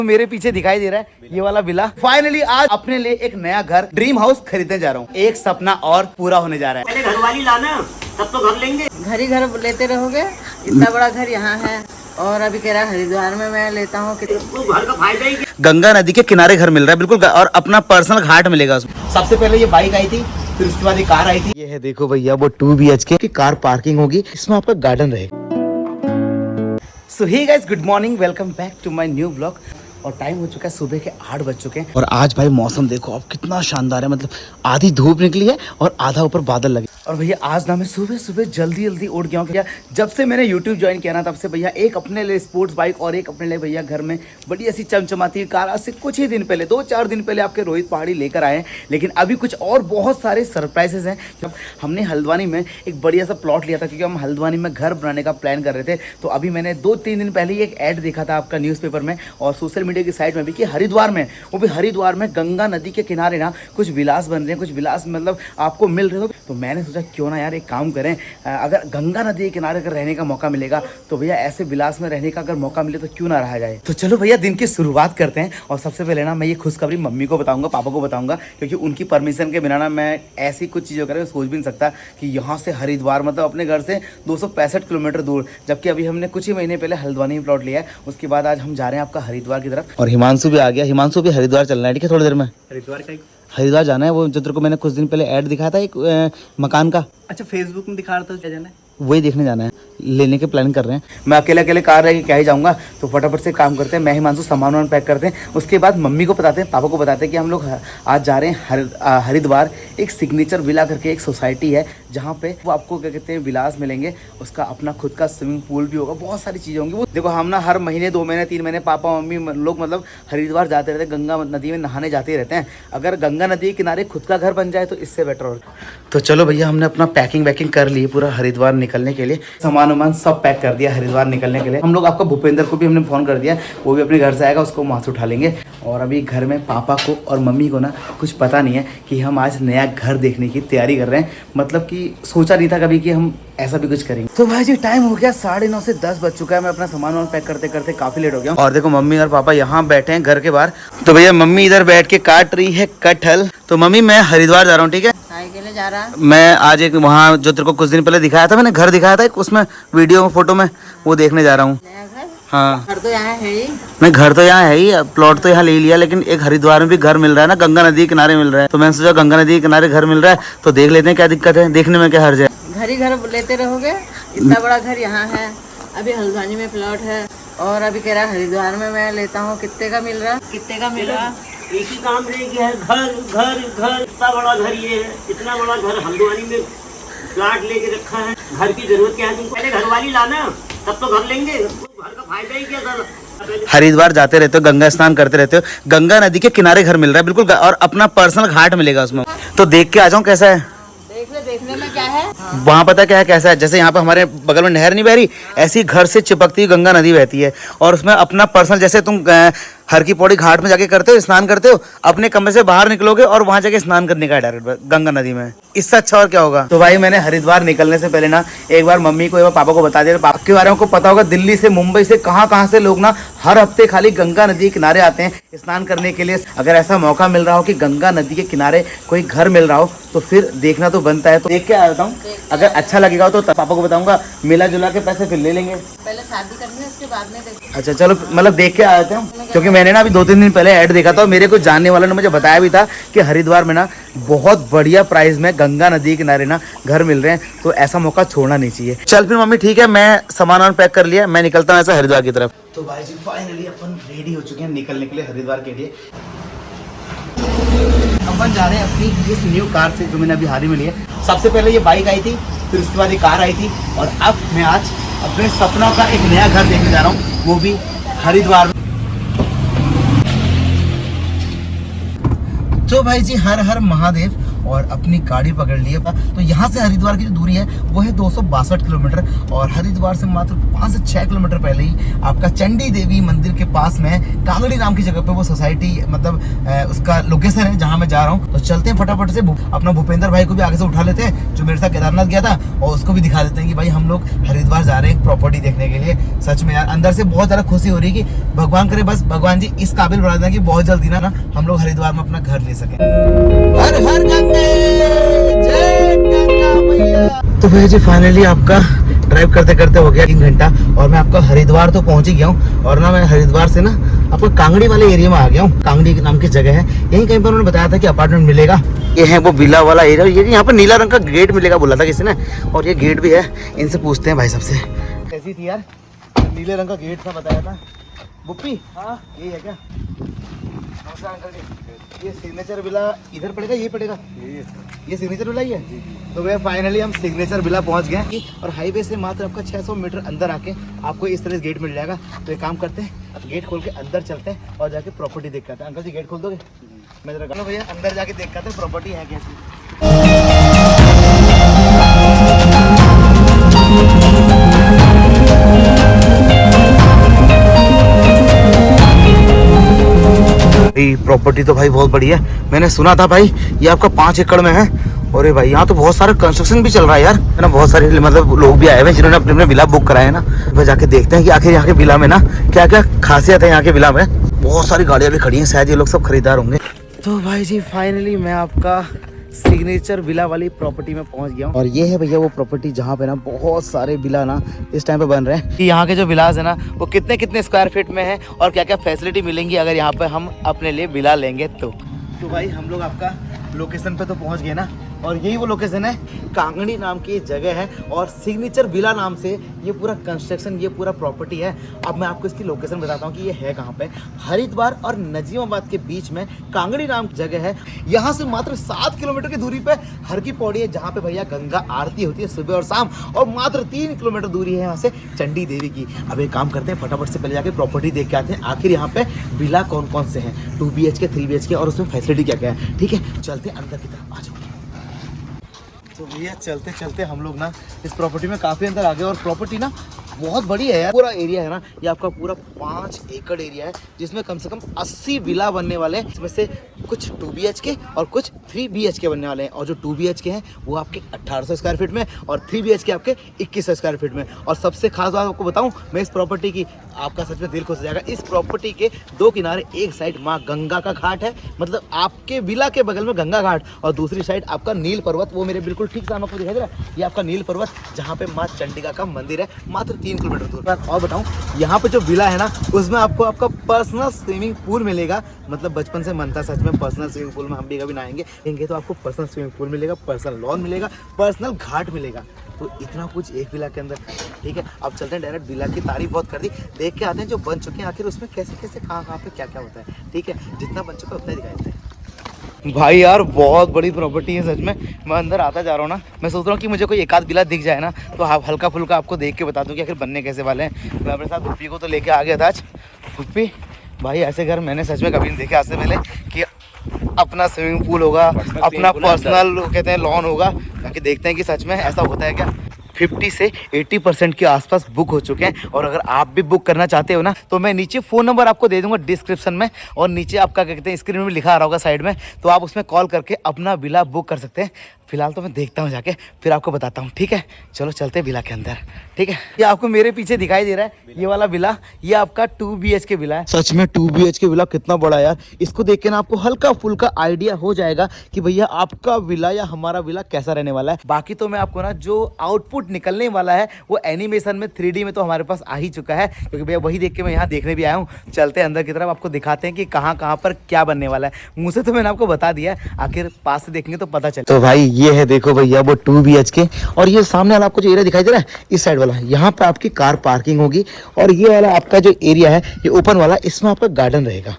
तो मेरे पीछे दिखाई दे रहा है ये वाला विला। फाइनली आज अपने लिए एक नया घर, ड्रीम हाउस खरीदने जा रहा हूँ। एक सपना और पूरा होने जा रहा है। पहले घरवाली लाना, तब तो घर लेंगे। घर ही घर लेते रहोगे, इतना बड़ा घर यहाँ है और अभी कह रहा हरिद्वार में मैं लेता हूँ। तो घर का फायदा ही क्या? गंगा नदी के किनारे घर मिल रहा है बिल्कुल, और अपना पर्सनल घाट मिलेगा उसमें। सबसे पहले ये बाइक आई थी, फिर उसके बाद ये कार आई थी। ये है देखो भैया वो 2 BHK की कार पार्किंग होगी, इसमें आपका गार्डन रहेगा। So hey guys, good morning, welcome back to my new blog. और टाइम हो चुका है सुबह के 8 बज चुके हैं। और आज भाई मौसम देखो अब कितना शानदार है, मतलब आधी धूप निकली है और आधा ऊपर बादल लगे। और भैया आज ना मैं सुबह सुबह जल्दी उठ गया हूँ। भैया जब से मैंने YouTube ज्वाइन किया ना तब से भैया एक अपने लिए स्पोर्ट्स बाइक और एक अपने लिए भैया घर में बड़ी ऐसी चमचमाती कार आज से कुछ ही दिन पहले 2-4 दिन पहले आपके रोहित पहाड़ी लेकर आए हैं। लेकिन अभी कुछ और बहुत सारे सरप्राइजेस हैं। जब हमने हल्द्वानी में एक बढ़िया सा प्लॉट लिया था, क्योंकि हम हल्द्वानी में घर बनाने का प्लान कर रहे थे, तो अभी मैंने 2-3 दिन पहले ही एक ऐड देखा था आपका न्यूज़पेपर में और सोशल मीडिया की साइट में भी कि हरिद्वार में, वो भी हरिद्वार में गंगा नदी के किनारे ना कुछ विलास बन रहे हैं, कुछ विलास मतलब आपको मिल रहे हो। तो मैंने सोचा क्यों ना यार एक काम करें, अगर गंगा नदी के किनारे अगर रहने का मौका मिलेगा तो भैया ऐसे विलास में रहने का अगर मौका मिले तो क्यों ना रहा जाए। तो चलो भैया दिन की शुरुआत करते हैं। और सबसे पहले ना मैं ये खुशखबरी मम्मी को बताऊंगा, पापा को बताऊंगा, क्योंकि उनकी परमिशन के बिना ना मैं ऐसी कुछ चीज़ों करें सोच भी नहीं सकता कि यहाँ से हरिद्वार मतलब अपने घर से 265 किलोमीटर दूर, जबकि अभी हमने कुछ ही महीने पहले हल्द्वानी में प्लॉट लिया है। उसके बाद आज हम जा रहे हैं आपका हरिद्वार की तरफ। और हिमांशु भी आ गया, हिमांशु भी हरिद्वार चलना है, ठीक है थोड़ी देर में हरिद्वार जाना है। वो जो तेरे को मैंने कुछ दिन पहले ऐड दिखाया था एक मकान का, अच्छा फेसबुक में दिखा रहा था, क्या जाना है? वही देखने जाना है, लेने के प्लान कर रहे हैं। मैं अकेले कार रह के क्या ही जाऊंगा, तो फटाफट से काम करते हैं। मैं हिमांशु सामान पैक करते हैं, उसके बाद मम्मी को बताते हैं, पापा को बताते हैं कि हम लोग आज जा रहे हैं हरिद्वार। एक सिग्नेचर विला करके एक सोसाइटी है जहाँ पे वो आपको क्या कहते हैं विलास मिलेंगे, उसका अपना खुद का स्विमिंग पूल भी होगा, बहुत सारी चीज़ें होंगी। वो देखो हम ना हर महीने 2 महीने 3 महीने पापा मम्मी लोग मतलब हरिद्वार जाते रहते हैं, गंगा नदी में नहाने जाते रहते हैं। अगर गंगा नदी के किनारे खुद का घर बन जाए तो इससे बेटर हो। तो चलो भैया हमने अपना पैकिंग वैकिंग कर ली पूरा हरिद्वार निकलने के लिए, सामान सब पैक कर दिया हरिद्वार निकलने के लिए। हम लोग आपका भूपेंद्र को भी हमने फ़ोन कर दिया, वो भी अपने घर से आएगा, उसको वहाँ से उठा लेंगे। और अभी घर में पापा को और मम्मी को ना कुछ पता नहीं है कि हम आज नया घर देखने की तैयारी कर रहे हैं, मतलब कि सोचा नहीं था कभी कि हम ऐसा भी कुछ करेंगे। तो भाई जी टाइम हो गया 9:30 से 10 बज चुका है। मैं अपना सामान पैक करते करते काफी लेट हो गया। और देखो मम्मी और पापा यहाँ बैठे हैं घर के बाहर। तो भैया मम्मी इधर बैठ के काट रही है कटहल। तो मम्मी मैं हरिद्वार जा रहा हूँ, ठीक है? के लिए जा रहा है। मैं आज एक वहाँ जो तेरे को कुछ दिन पहले दिखाया था, मैंने घर दिखाया था एक, उसमें वीडियो में फोटो में, वो देखने जा रहा हूँ। हाँ घर तो यहाँ है ही, मैं घर तो यहाँ है ही, प्लॉट तो यहाँ ले लिया, लेकिन एक हरिद्वार में भी घर मिल रहा है ना, गंगा नदी के किनारे मिल रहा है। तो मैंने सोचा गंगा नदी के किनारे घर मिल रहा है तो देख लेते हैं क्या दिक्कत है, देखने में क्या हर्ज है। घर ही घर लेते रहोगे, इतना बड़ा घर यहाँ है। अभी हल्द्वानी में प्लॉट है और अभी कह रहा हरिद्वार में मैं लेता हूँ। कितने का मिल रहा? एक ही काम रह गया है, घर घर घर। इतना बड़ा घर ये है, इतना बड़ा घर हल्द्वानी में प्लाट लेके रखा है। घर की जरूरत क्या है तुमको? पहले घरवाली लाना, तब तो घर लेंगे। तो घर का फायदा ही क्या सर? हरिद्वार जाते रहते हो, गंगा स्नान करते रहते हो, गंगा नदी के किनारे घर मिल रहा है बिल्कुल, और अपना पर्सनल घाट मिलेगा उसमें। तो देख के आ जाऊँ कैसा है। देखने में क्या है? वहाँ पता क्या है कैसा है, जैसे यहाँ पे हमारे बगल में नहर नहीं बह रही, ऐसी घर से चिपकती हुई गंगा नदी बहती है। और उसमें अपना पर्सनल, जैसे तुम हर की पौड़ी घाट में जाके करते हो, स्नान करते हो, अपने कमरे से बाहर निकलोगे और वहां जाके स्नान करने का डायरेक्ट गंगा नदी में। इससे अच्छा और क्या होगा। तो भाई मैंने हरिद्वार निकलने से पहले ना एक बार मम्मी को एक बार पापा को बता दिया। पापा के बारे में को पता होगा, दिल्ली से मुंबई से कहाँ से लोग ना हर हफ्ते खाली गंगा नदी के किनारे आते हैं स्नान करने के लिए। अगर ऐसा मौका मिल रहा हो कि गंगा नदी के किनारे कोई घर मिल रहा हो तो फिर देखना तो बनता है। तो देख के आता हूँ, अगर अच्छा लगेगा तो पापा को बताऊंगा, मिला जुला के पैसे फिर ले लेंगे। पहले शादी करनी है, उसके बाद में देखेंगे। अच्छा चलो, मतलब देख के आते हैं, क्योंकि मैंने ना अभी 2-3 दिन पहले ऐड देखा था और मेरे को जानने वालों ने मुझे बताया भी था कि हरिद्वार में ना बहुत बढ़िया प्राइस में गंगा नदी के किनारे ना घर मिल रहे हैं, तो ऐसा मौका छोड़ना नहीं चाहिए। चल फिर मम्मी ठीक है, मैं सामान पैक कर लिया, मैं निकलता हूँ ऐसा हरिद्वार की तरफ। तो भाई जी फाइनली अपन रेडी हो चुके हैं निकलने के लिए हरिद्वार के लिए। अपन जा रहे हैं अपनी इस न्यू कार से जो मैंने अभी हाल ही में ली है। सबसे पहले ये बाइक आई थी, फिर उसके बाद ये कार आई थी, और अब मैं आज अपने सपनों का एक नया घर देखने जा रहा हूँ, वो भी हरिद्वार में। तो भाई जी हर हर महादेव। और अपनी गाड़ी पकड़ ली है। तो यहाँ से हरिद्वार की जो दूरी है वो है 262 किलोमीटर और हरिद्वार से मात्र 5 से 6 किलोमीटर पहले ही आपका चंडी देवी मंदिर के पास में कांगड़ी नाम की जगह पे वो सोसाइटी मतलब उसका लोकेशन है जहाँ मैं जा रहा हूँ। तो चलते हैं फटाफट से, अपना भूपेंद्र भाई को भी आगे से उठा लेते हैं जो मेरे साथ केदारनाथ गया था, और उसको भी दिखा देते हैं कि भाई हम लोग हरिद्वार जा रहे हैं प्रॉपर्टी देखने के लिए। सच में यार अंदर से बहुत ज़्यादा खुशी हो रही है कि भगवान करे बस भगवान जी इस काबिल बना दें कि बहुत जल्दी ना हम लोग हरिद्वार में अपना घर ले सकें। हर हर गंगे जय गंगा मैया। तो भैया जी फाइनली आपका ड्राइव करते करते हो गया 3 घंटा और मैं आपका हरिद्वार तो पहुंच ही गया हूँ। और ना मैं हरिद्वार से ना आपको कांगड़ी वाले एरिया में आ गया हूँ। कांगड़ी नाम की जगह है, यहीं कहीं पर उन्होंने बताया था कि अपार्टमेंट मिलेगा। ये है वो विला वाला एरिया, ये यहाँ पर नीला रंग का गेट मिलेगा बोला था किसी ने, और ये गेट भी है। इनसे पूछते हैं भाई सबसे। कैसी थी यार, नीले रंग का गेट था बताया था। बुप्पी हाँ यही है क्या? नमस्कार अंकल जी। ये सिग्नेचर विला इधर पड़ेगा, ये पड़ेगा, ये सिग्नेचर विला ही है। तो भैया फाइनली हम सिग्नेचर विला पहुंच गए और हाईवे से मात्र आपका 600 मीटर अंदर आके आपको इस तरह गेट मिल जाएगा। तो एक काम करते हैं, अब गेट खोल के अंदर चलते हैं और जाके प्रॉपर्टी देख के आते हैं। अंकल जी गेट खोल दोगे? मैं जरा भैया अंदर जाके देख के आते हैं प्रॉपर्टी है कैसी। प्रॉपर्टी तो भाई बहुत बढ़िया है। मैंने सुना था भाई ये आपका 5 एकड़ में है। अरे भाई यहाँ तो बहुत सारा कंस्ट्रक्शन भी चल रहा है यार, है ना। बहुत सारे मतलब लोग भी आए हुए जिन्होंने अपने अपने विला बुक कराए हैं ना। तो जाके देखते हैं कि आखिर यहाँ के विला में ना क्या क्या खासियत है। यहाँ के विला में बहुत सारी गाड़ियाँ भी खड़ी हैं, शायद ये लोग सब खरीदार होंगे। तो भाई जी फाइनली मैं आपका सिग्नेचर विला वाली प्रॉपर्टी में पहुंच गया हूं। और ये है भैया वो प्रॉपर्टी जहां पे ना बहुत सारे विला ना इस टाइम पे बन रहे हैं कि यहाँ के जो विलास है ना वो कितने कितने स्क्वायर फीट में है और क्या क्या फैसिलिटी मिलेंगी अगर यहाँ पे हम अपने लिए विला लेंगे तो भाई हम लोग आपका लोकेशन पे तो पहुंच गए ना। और यही वो लोकेशन है, कांगड़ी नाम की जगह है और सिग्नेचर विला नाम से ये पूरा कंस्ट्रक्शन, ये पूरा प्रॉपर्टी है। अब मैं आपको इसकी लोकेशन बताता हूँ कि ये है कहाँ पे। हरिद्वार और नजीमाबाद के बीच में कांगड़ी नाम की जगह है। यहाँ से मात्र 7 किलोमीटर की दूरी पे हर की पौड़ी है जहाँ पे भैया गंगा आरती होती है सुबह और शाम, और मात्र 3 किलोमीटर दूरी है यहाँ से चंडी देवी की। अब एक काम करते हैं फटाफट से पहले जाके प्रॉपर्टी देख के आते हैं आखिर यहाँ पे विला कौन कौन से हैं, 2 BHK 3 BHK और उसमें फैसिलिटी क्या क्या है। ठीक है चलते अंदर की तरफ, आ जाओ। तो भैया चलते चलते हम लोग ना इस प्रॉपर्टी में काफ़ी अंदर आ गए और प्रॉपर्टी ना बहुत बड़ी है यार। पूरा एरिया है ना ये आपका पूरा 5 एकड़ एरिया है जिसमें कम से कम 80 विला बनने वाले हैं। इसमें से कुछ 2 BHK और कुछ 3 BHK बनने वाले हैं। और जो 2 BHK हैं वो आपके 1800 स्क्वायर फीट में और 3 BHK आपके 2100 स्क्वायर फीट में। और सबसे खास बात आपको बताऊं मैं इस प्रॉपर्टी की, आपका सच में दिल खुश हो जाएगा। इस प्रॉपर्टी के 2 किनारे, एक साइड माँ गंगा का घाट है, मतलब आपके विला के बगल में गंगा घाट, और दूसरी साइड आपका नील पर्वत, वो मेरे बिल्कुल ठीक सामने आपको दिखाई दे रहा है, ये आपका नील पर्वत जहाँ पे माँ चंडिका का मंदिर है, मात्र 3 किलोमीटर दूर पर। और बताऊं यहाँ पे जो विला है ना उसमें आपको आपका पर्सनल स्विमिंग पूल मिलेगा। मतलब बचपन से मन था सच में पर्सनल स्विमिंग पूल में हम भी कभी नहाएंगे तो आपको पर्सनल स्विमिंग पूल मिलेगा, पर्सनल लॉन मिलेगा, पर्सनल घाट मिलेगा। तो इतना कुछ एक विला के अंदर। ठीक है अब चलते हैं डायरेक्ट विला की तारीफ बहुत कर दी, देख के आते हैं जो बन चुके हैं आखिर उसमें कैसे कैसे कहाँ पे क्या क्या होता है। ठीक है जितना बन चुका है उतना दिखाई देते हैं। भाई यार बहुत बड़ी प्रॉपर्टी है सच में। मैं अंदर आता जा रहा हूँ ना, मैं सोच रहा हूँ कि मुझे कोई एक आध विला दिख जाए ना तो आप हल्का फुल्का आपको देख के बता दूँ कि आखिर बनने कैसे वाले हैं। मैं अपने साथ पुप्पी को तो लेके आ गया था आज। पुप्पी भाई ऐसे घर मैंने सच में कभी नहीं देखे आज से पहले कि अपना स्विमिंग पूल होगा, अपना पर्सनल कहते हैं लॉन होगा। ताकि देखते हैं कि सच में ऐसा होता है क्या। 50 से 80% के आसपास बुक हो चुके हैं। और अगर आप भी बुक करना चाहते हो ना तो मैं नीचे फ़ोन नंबर आपको दे दूंगा डिस्क्रिप्शन में, और नीचे आपका क्या कहते हैं स्क्रीन में लिखा आ रहा होगा साइड में, तो आप उसमें कॉल करके अपना विला बुक कर सकते हैं। फिलहाल तो मैं देखता हूँ जाके, फिर आपको बताता हूँ। ठीक है चलो चलते हैं विला के अंदर। ठीक है ये आपको मेरे पीछे दिखाई दे रहा है ये वाला विला, ये आपका 2 BHK विला है। सच में 2 BHK विला कितना बड़ा है यार। इसको देख के ना आपको हल्का फुल्का आइडिया हो जाएगा कि भैया आपका विला या हमारा विला कैसा रहने वाला है। बाकी तो मैं आपको ना जो आउटपुट निकलने वाला है वो एनिमेशन में 3D में तो हमारे पास आ ही चुका है, क्योंकि भैया वही देख के मैं यहाँ देखने भी आया हूँ। चलते हैं अंदर की तरफ, आपको दिखाते हैं कि कहाँ कहाँ पर क्या बनने वाला है। मुँह से तो मैंने आपको बता दिया, आखिर पास से देखेंगे तो पता चले। तो भाई ये है देखो भैया वो 2 BHK, और ये सामने वाला आपको जो एरिया दिखाई दे रहा है इस साइड वाला, यहाँ पे आपकी कार पार्किंग होगी। और ये वाला आपका जो एरिया है ये ओपन वाला, इसमें आपका गार्डन रहेगा।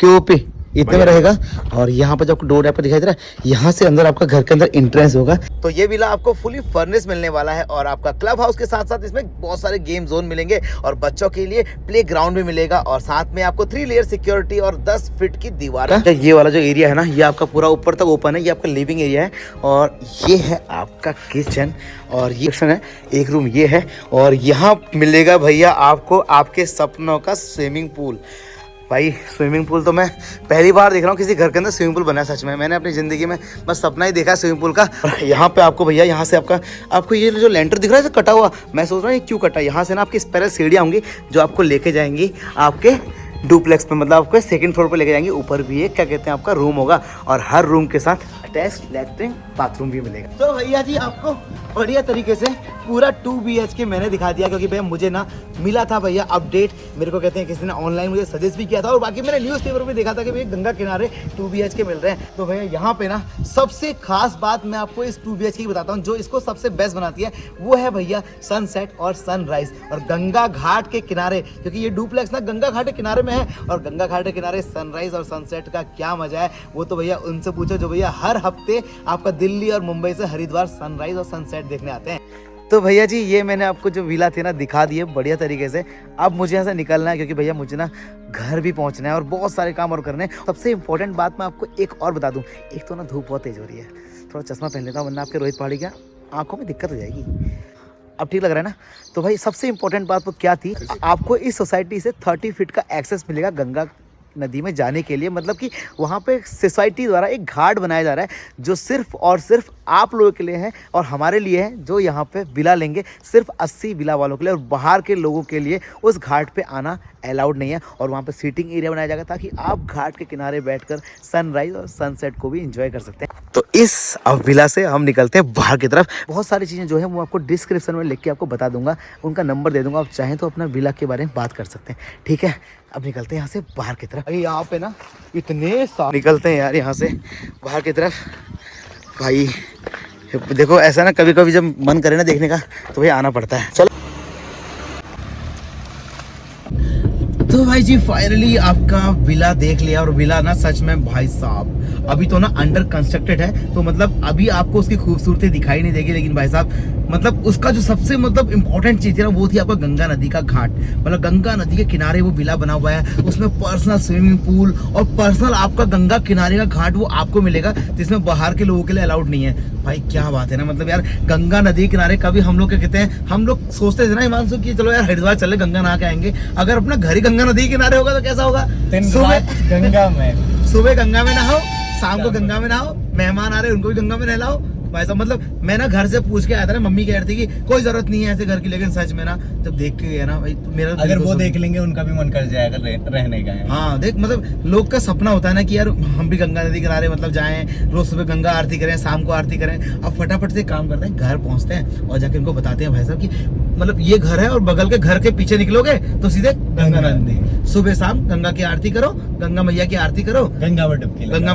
क्यों पे इतने में रहेगा। और यहाँ पर जो आपको डोर आपको दिखाई दे रहा है, यहाँ से अंदर आपका घर के अंदर एंट्रेंस होगा। तो ये विला आपको फुली फर्निश मिलने वाला है और आपका क्लब हाउस के साथ साथ इसमें बहुत सारे गेम जोन मिलेंगे और बच्चों के लिए प्ले ग्राउंड भी मिलेगा और साथ में आपको 3 लेयर सिक्योरिटी और 10 फीट की दीवार। ये वाला जो एरिया है ना, ये आपका पूरा ऊपर तक ओपन है। ये आपका लिविंग एरिया है और ये है आपका किचन और ये सेक्शन है, एक रूम ये है और यहाँ मिलेगा भैया आपको आपके सपनों का स्विमिंग पूल। भाई स्विमिंग पूल तो मैं पहली बार देख रहा हूँ किसी घर के अंदर स्विमिंग पूल बना है। सच में मैंने अपनी ज़िंदगी में बस सपना ही देखा है स्विमिंग पूल का। यहाँ पे आपको भैया यहाँ से आपको ये जो लेंटर दिख रहा है कटा हुआ, मैं सोच रहा हूँ ये क्यों कटा। यहाँ से ना आपकी स्पेशल सीढ़ियाँ होंगी जो आपको लेके जाएंगी आपके डुप्लेक्स पे, मतलब आपको सेकंड फ्लोर पे लेके जाएंगे। ऊपर भी एक क्या कहते हैं आपका रूम होगा और हर रूम के साथ अटैच लैट्रिन बाथरूम भी मिलेगा। तो भैया जी आपको बढ़िया तरीके से पूरा 2 BHK मैंने दिखा दिया, क्योंकि भैया मुझे ना मिला था भैया अपडेट, मेरे को कहते हैं किसी ने ऑनलाइन मुझे सजेस्ट भी किया था और बाकी मैंने न्यूज़पेपर में देखा था कि भैया गंगा किनारे 2 BHK मिल रहे हैं। तो भैया यहाँ पे ना सबसे खास बात मैं आपको इस 2 BHK की बताता हूँ, जो इसको सबसे बेस्ट बनाती है वो है भैया सनसेट और सनराइज और गंगा घाट के किनारे, क्योंकि ये डुप्लेक्स ना गंगा घाट के किनारे में है और गंगा घाट के किनारे सनराइज और सनसेट का क्या मजा है वो तो भैया उनसे पूछो जो भैया हर हफ्ते आपका दिल्ली और मुंबई से हरिद्वार सनराइज और सनसेट देखने आते हैं। तो भैया जी ये मैंने आपको जो विला थे ना दिखा दिए बढ़िया तरीके से। अब मुझे यहाँ से निकलना है क्योंकि भैया मुझे ना घर भी पहुँचना है और बहुत सारे काम और करने हैं। सबसे इंपॉर्टेंट बात मैं आपको एक और बता दूँ, एक तो ना धूप बहुत तेज हो रही है, थोड़ा चश्मा पहन लेता हूँ वरना आपके रोहित पहाड़ी क्या आंखों में दिक्कत हो जाएगी। अब ठीक लग रहा है ना। तो भाई सबसे इंपॉर्टेंट बात वो क्या थी, आपको इस सोसाइटी से 30 फीट का एक्सेस मिलेगा गंगा नदी में जाने के लिए। मतलब कि वहाँ पे सोसाइटी द्वारा एक घाट बनाया जा रहा है जो सिर्फ और सिर्फ आप लोगों के लिए है और हमारे लिए है जो यहाँ पे विला लेंगे, सिर्फ 80 विला वालों के लिए और बाहर के लोगों के लिए उस घाट पे आना अलाउड नहीं है। और वहाँ पे सीटिंग एरिया बनाया जाएगा ताकि आप घाट के किनारे बैठकर सनराइज और सनसेट को भी इंजॉय कर सकते हैं। तो इस विला से हम निकलते हैं बाहर की तरफ। बहुत सारी चीज़ें जो है वो आपको डिस्क्रिप्शन में लिख के आपको बता दूंगा, उनका नंबर दे दूंगा, आप चाहें तो अपना विला के बारे में बात कर सकते हैं। ठीक है, अब निकलते हैं यहाँ से बाहर की तरफ। यहाँ पे ना इतने निकलते हैं यार यहाँ से बाहर की तरफ। भाई देखो ऐसा ना कभी कभी जब मन करे ना देखने का तो भाई आना पड़ता है। चलो तो भाई जी फाइनली आपका विला देख लिया और विला ना सच में भाई साहब अभी तो ना अंडर कंस्ट्रक्टेड है, तो मतलब अभी आपको उसकी खूबसूरती दिखाई नहीं देगी, लेकिन भाई साहब मतलब उसका जो सबसे मतलब इम्पोर्टेंट चीज़ है ना वो थी आपका गंगा नदी का घाट। मतलब गंगा नदी के किनारे वो विला बना हुआ है, उसमें पर्सनल स्विमिंग पूल और पर्सनल आपका गंगा किनारे का घाट वो आपको मिलेगा, जिसमें बाहर के लोगों के लिए अलाउड नहीं है। भाई क्या बात है ना, मतलब यार गंगा नदी किनारे कभी हम लोग क्या कहते हैं, हम लोग सोचते थे ना हिमांशु कि चलो यार हरिद्वार चले गंगा नहा के आएंगे, अगर अपना घर ही गंगा नदी किनारे होगा तो कैसा होगा। सुबह गंगा में नहाओ, शाम को गंगा में नहाओ, मेहमान आ रहे उनको भी गंगा में नहलाओ। भाई साहब मतलब मैं ना घर से पूछ के आया था ना, मम्मी कह रही थी कि कोई जरूरत नहीं है ऐसे घर की, लेकिन सच में ना जब देख के गया ना भाई तो मेरा अगर वो देख लेंगे उनका भी मन कर जाएगा रहने का है। हाँ देख मतलब लोग का सपना होता है ना कि यार हम भी गंगा नदी किनारे मतलब जाएं, रोज सुबह गंगा आरती करें, शाम को आरती करें। अब फटाफट से काम करते हैं, घर पहुंचते हैं और जाके उनको बताते हैं भाई साहब कि मतलब ये घर है और बगल के घर के पीछे निकलोगे तो सीधे गंगा नदी, सुबह शाम गंगा की आरती करो, गंगा मैया की आरती करो, गंगा में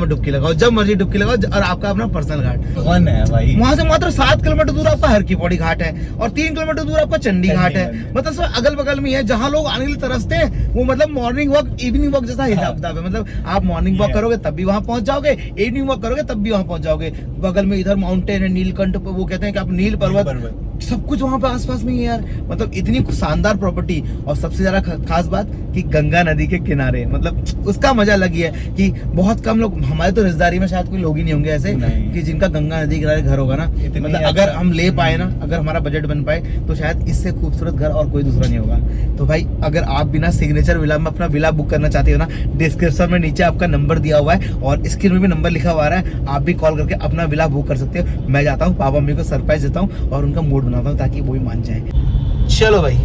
डुबकी लगाओ, जब मर्जी डुबकी लगाओ और आपका अपना पर्सनल घाट वन है भाई। वहां से मात्र 7 किलोमीटर दूर आपका हर की पौड़ी घाट है और 3 किलोमीटर दूर आपका चंडी घाट है। मतलब सब अगल बगल में है, जहाँ लोग आने के लिए तरसते हैं वो मतलब मॉर्निंग वॉक इवनिंग वॉक जैसा हिसाब किताब है। मतलब आप मॉर्निंग वॉक करोगे तब भी वहां पहुंच जाओगे, इवनिंग वॉक करोगे तब भी वहां पहुंच जाओगे। बगल में इधर माउंटेन है नीलकंठ, वो कहते हैं कि आप नील पर्वत, सब कुछ वहां पे आसपास में ही है यार। मतलब इतनी शानदार प्रॉपर्टी और सबसे ज्यादा खास बात कि गंगा नदी के किनारे, मतलब उसका मजा अलग ही है कि बहुत कम लोग, हमारे तो रिश्तेदारी में शायद कोई लोग ही नहीं होंगे ऐसे कि जिनका गंगा नदी किनारे घर होगा ना। मतलब अगर हम ले पाए ना, अगर हमारा बजट बन पाए तो शायद इससे खूबसूरत घर और कोई दूसरा नहीं होगा। तो भाई अगर आप बिना सिग्नेचर विला में अपना विला बुक करना चाहते हो ना, डिस्क्रिप्शन में नीचे आपका नंबर दिया हुआ है और स्क्रीन में भी नंबर लिखा हुआ है, आप भी कॉल करके अपना विला बुक कर सकते हो। मैं जाता हूँ पापा मम्मी को सरप्राइज देता हूँ और उनका मूड बनाता हूँ ताकि वो भी मान जाए। चलो भाई